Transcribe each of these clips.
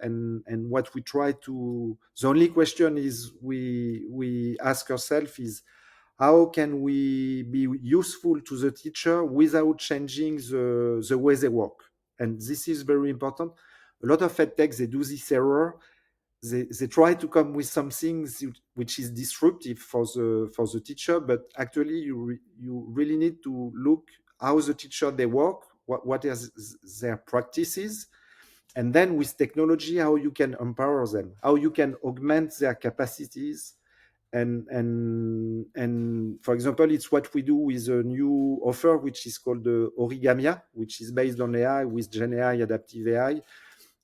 And what we try to, the only question is we ask ourselves is, how can we be useful to the teacher without changing the way they work? And this is very important. A lot of edtech, they do this error. They try to come with something which is disruptive for the teacher, but actually you really need to look how the teacher they work, what is their practices, and then with technology, how you can empower them, how you can augment their capacities. And for example, it's what we do with a new offer which is called Origamia, which is based on AI with Gen AI, adaptive AI,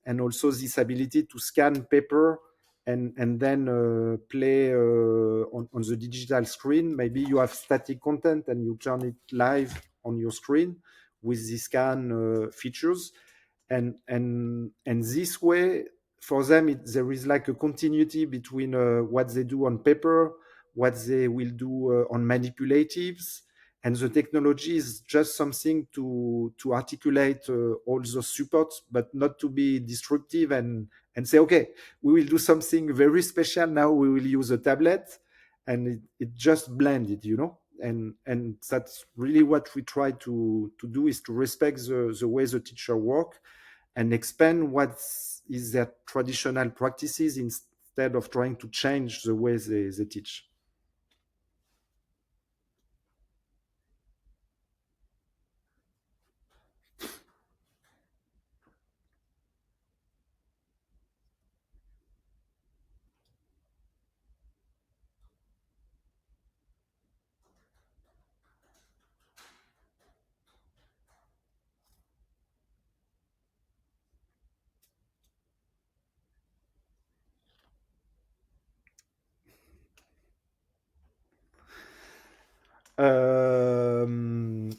and also this ability to scan paper and then play on the digital screen. Maybe you have static content and you turn it live on your screen with the scan features. And this way, for them, there is like a continuity between what they do on paper, what they will do on manipulatives, and the technology is just something to articulate all those supports, but not to be destructive and say, okay, we will do something very special now. We will use a tablet, and it just blended, and that's really what we try to do, is to respect the way the teacher work and expand what is their traditional practices instead of trying to change the way they teach.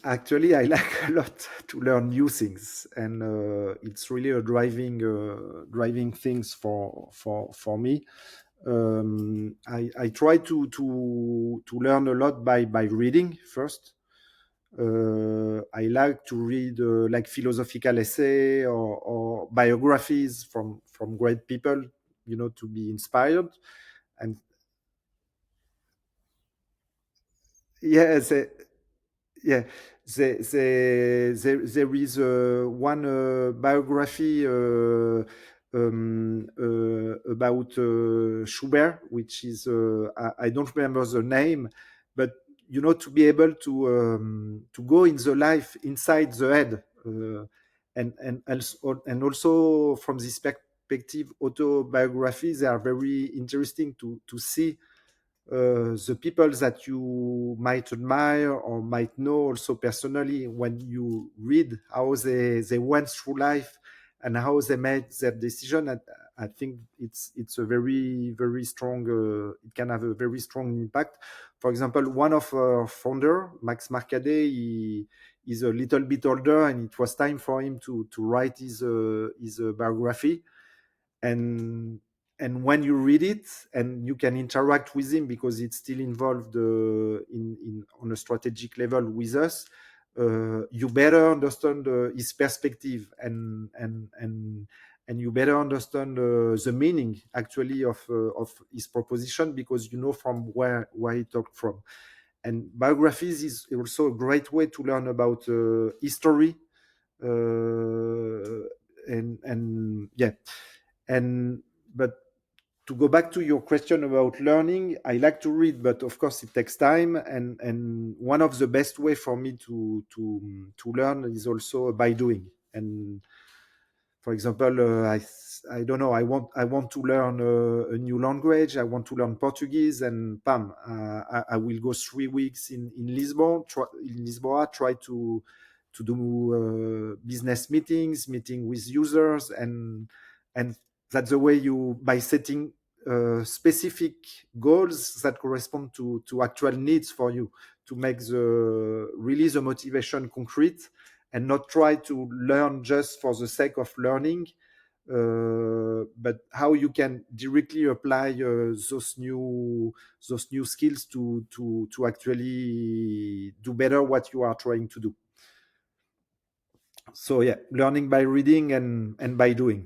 Actually, I like a lot to learn new things, and it's really a driving things for me. I try to learn a lot by reading first. I like to read like philosophical essay or biographies from great people, to be inspired. And yes, yeah, there is one biography about Schubert, which is I don't remember the name, but to be able to go in the life inside the head, and also from this perspective, autobiographies, they are very interesting to see the people that you might admire or might know also personally, when you read how they went through life and how they made their decision. I think it's a very very strong. It can have a very strong impact. For example, one of our founder, Max Marcadet, he is a little bit older, and it was time for him to write his biography. And and when you read it and you can interact with him, because it's still involved in on a strategic level with us, you better understand his perspective, and you better understand the meaning actually of his proposition, because you know from where he talked from. And biographies is also a great way to learn about history, and yeah. And but to go back to your question about learning, I like to read, but of course it takes time. And one of the best way for me to learn is also by doing. And for example, I don't know, I want to learn a new language. I want to learn Portuguese, and bam, I will go 3 weeks in Lisboa, try to do business meeting with users, and that's the way you, by setting specific goals that correspond to actual needs for you, to make the motivation concrete, and not try to learn just for the sake of learning, but how you can directly apply those new skills to actually do better what you are trying to do. So yeah, learning by reading and by doing.